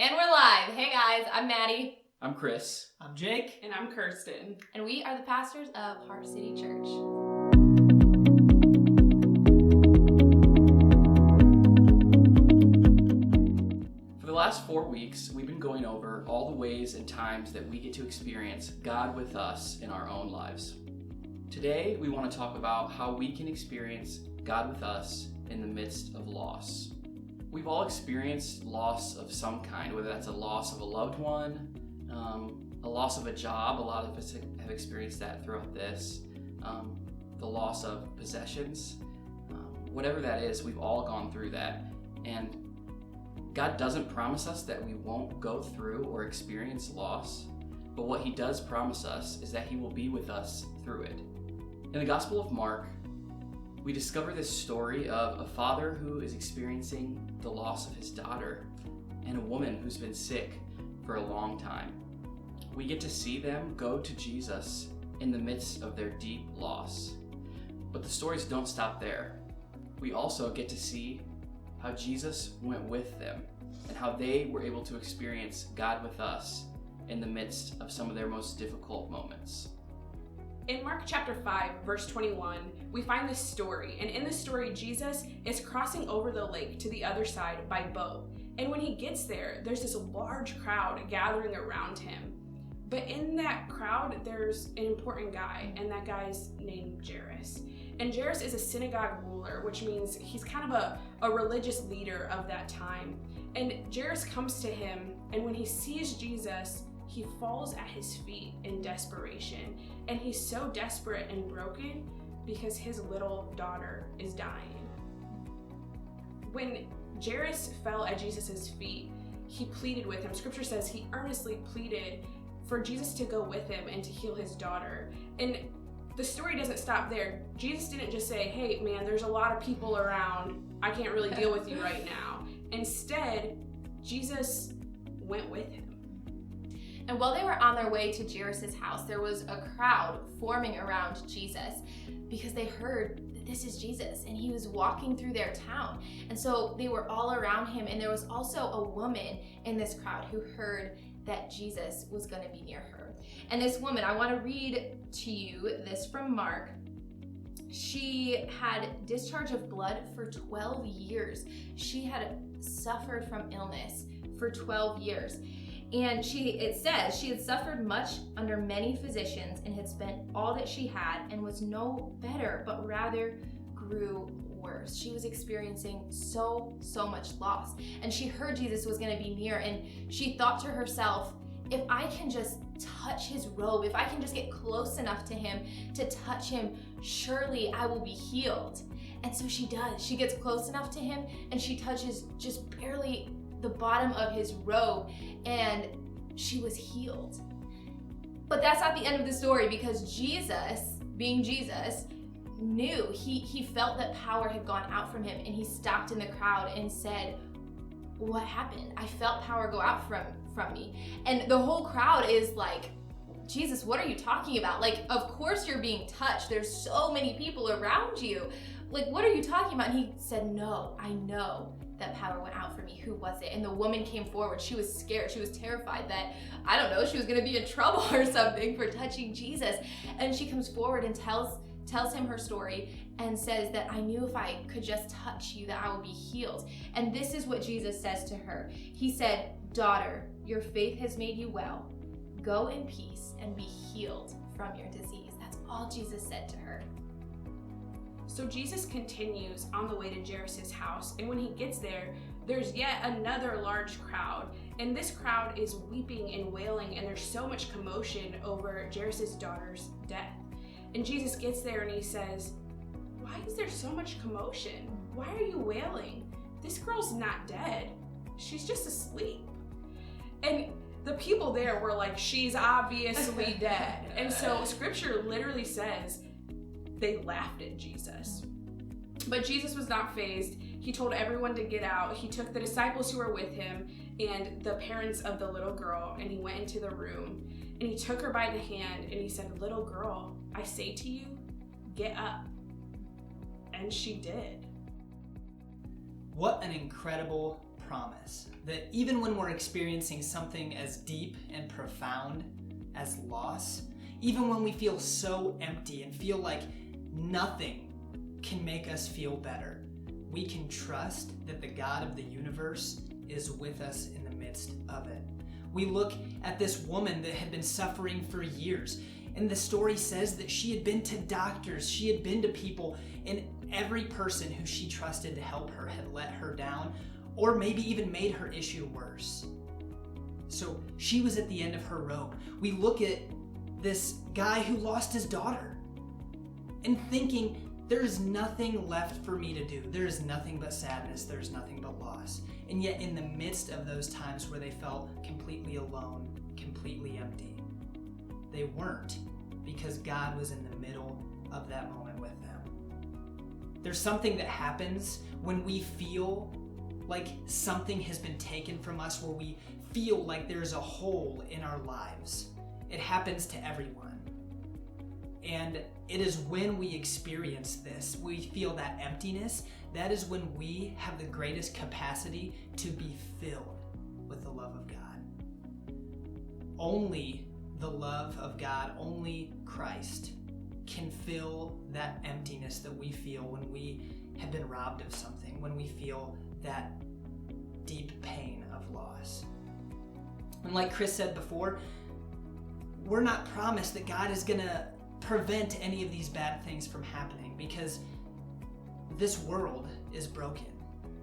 And we're live. Hey guys, I'm Maddie. I'm Chris. I'm Jake. And I'm Kirsten. And we are the pastors of Heart City Church. For the last 4 weeks, we've been going over all the ways and times that we get to experience God with us in our own lives. Today, we want to talk about how we can experience God with us in the midst of loss. We've all experienced loss of some kind, whether that's a loss of a loved one, a loss of a job. A lot of us have experienced that throughout this. The loss of possessions. Whatever that is, we've all gone through that. And God doesn't promise us that we won't go through or experience loss, but what He does promise us is that He will be with us through it. In the Gospel of Mark, we discover this story of a father who is experiencing the loss of his daughter and a woman who's been sick for a long time. We get to see them go to Jesus in the midst of their deep loss. But the stories don't stop there. We also get to see how Jesus went with them and how they were able to experience God with us in the midst of some of their most difficult moments. In Mark chapter 5, verse 21, we find this story. And in this story, Jesus is crossing over the lake to the other side by boat. And when he gets there, there's this large crowd gathering around him. But in that crowd, there's an important guy, and that guy's named Jairus. And Jairus is a synagogue ruler, which means he's kind of a religious leader of that time. And Jairus comes to him, and when he sees Jesus, he falls at his feet in desperation. And he's so desperate and broken because his little daughter is dying. When Jairus fell at Jesus' feet, he pleaded with him. Scripture says he earnestly pleaded for Jesus to go with him and to heal his daughter. And the story doesn't stop there. Jesus didn't just say, hey man, there's a lot of people around. I can't really deal with you right now. Instead, Jesus went with him. And while they were on their way to Jairus' house, there was a crowd forming around Jesus because they heard that this is Jesus and he was walking through their town. And so they were all around him, and there was also a woman in this crowd who heard that Jesus was going to be near her. And this woman, I want to read to you this from Mark. She had discharge of blood for 12 years. She had suffered from illness for 12 years. And it says she had suffered much under many physicians and had spent all that she had and was no better, but rather grew worse. She was experiencing so much loss. And she heard Jesus was going to be near, and she thought to herself, if I can just touch his robe, if I can just get close enough to him to touch him, surely I will be healed. And so she does. She gets close enough to him and she touches just barely the bottom of his robe, and she was healed. But that's not the end of the story, because Jesus, being Jesus, knew, he felt that power had gone out from him, and he stopped in the crowd and said, what happened? I felt power go out from me. And the whole crowd is like, Jesus, what are you talking about? Like, of course you're being touched. There's so many people around you. Like, what are you talking about? And he said, no, I know that power went out from me. Who was it? And the woman came forward. She was scared. She was terrified that, I don't know, she was going to be in trouble or something for touching Jesus. And she comes forward and tells him her story and says that I knew if I could just touch you that I would be healed. And this is what Jesus says to her. He said, daughter, your faith has made you well. Go in peace and be healed from your disease. That's all Jesus said to her. So Jesus continues on the way to Jairus' house, and when he gets there, there's yet another large crowd, and this crowd is weeping and wailing, and there's so much commotion over Jairus' daughter's death. And Jesus gets there and he says, why is there so much commotion? Why are you wailing? This girl's not dead. She's just asleep. And the people there were like, she's obviously dead. And so scripture literally says they laughed at Jesus. But Jesus was not fazed. He told everyone to get out. He took the disciples who were with him and the parents of the little girl, and he went into the room, and he took her by the hand and he said, little girl, I say to you, get up. And she did. What an incredible promise that even when we're experiencing something as deep and profound as loss, even when we feel so empty and feel like nothing can make us feel better, we can trust that the God of the universe is with us in the midst of it. We look at this woman that had been suffering for years, and the story says that she had been to doctors, she had been to people, and every person who she trusted to help her had let her down, or maybe even made her issue worse. So she was at the end of her rope. We look at this guy who lost his daughter and thinking, there is nothing left for me to do. There is nothing but sadness. There's nothing but loss. And yet in the midst of those times where they felt completely alone, completely empty, they weren't, because God was in the middle of that moment with them. There's something that happens when we feel like something has been taken from us, where we feel like there's a hole in our lives. It happens to everyone. And it is when we experience this, we feel that emptiness, that is when we have the greatest capacity to be filled with the love of God. Only the love of God, only Christ can fill that emptiness that we feel when we have been robbed of something, when we feel that deep pain of loss. And like Chris said before, we're not promised that God is going to prevent any of these bad things from happening, because this world is broken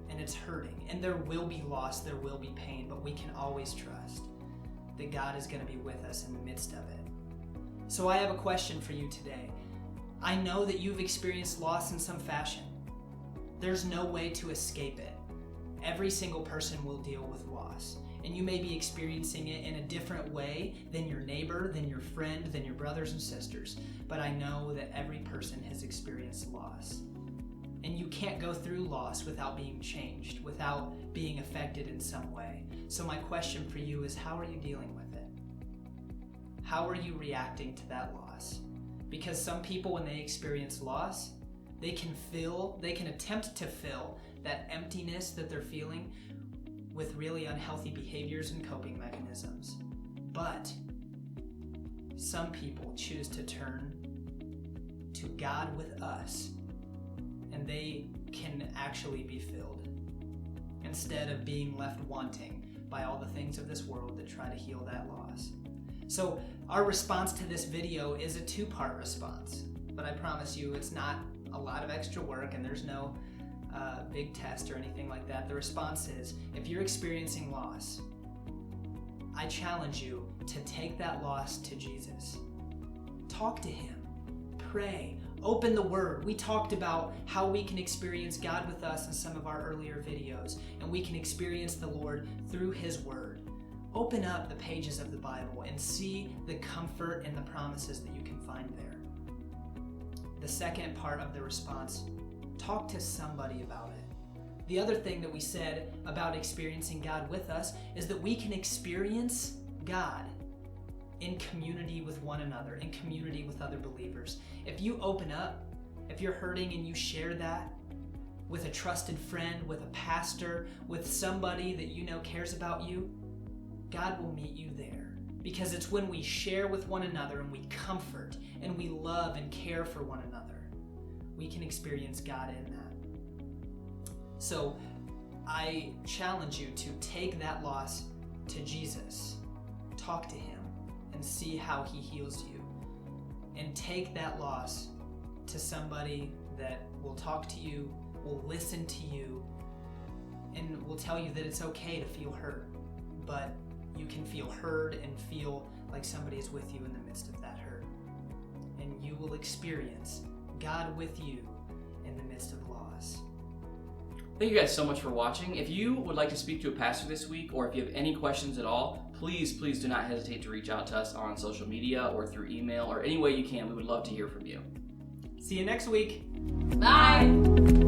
and it's hurting, and there will be loss, there will be pain, but we can always trust that God is going to be with us in the midst of it. So I have a question for you today. I know that you've experienced loss in some fashion. There's no way to escape it. Every single person will deal with loss. And you may be experiencing it in a different way than your neighbor, than your friend, than your brothers and sisters. But I know that every person has experienced loss. And you can't go through loss without being changed, without being affected in some way. So my question for you is, how are you dealing with it? How are you reacting to that loss? Because some people, when they experience loss, they can attempt to fill that emptiness that they're feeling with really unhealthy behaviors and coping mechanisms. But some people choose to turn to God with us, and they can actually be filled instead of being left wanting by all the things of this world that try to heal that loss. So our response to this video is a two-part response, but I promise you it's not a lot of extra work, and there's no big test or anything like that. The response is, if you're experiencing loss, I challenge you to take that loss to Jesus. Talk to him. Pray. Open the Word. We talked about how we can experience God with us in some of our earlier videos, and we can experience the Lord through his Word. Open up the pages of the Bible and see the comfort and the promises that you can find there. The second part of the response, talk to somebody about it. The other thing that we said about experiencing God with us is that we can experience God in community with one another, in community with other believers. If you open up, if you're hurting and you share that with a trusted friend, with a pastor, with somebody that you know cares about you, God will meet you there. Because it's when we share with one another and we comfort and we love and care for one another, we can experience God in that. So I challenge you to take that loss to Jesus. Talk to him and see how he heals you. And take that loss to somebody that will talk to you, will listen to you, and will tell you that it's okay to feel hurt, but you can feel heard and feel like somebody is with you in the midst of that hurt. And you will experience God with you in the midst of loss. Thank you guys so much for watching. If you would like to speak to a pastor this week, or if you have any questions at all, please do not hesitate to reach out to us on social media or through email or any way you can. We would love to hear from you. See you next week. Bye.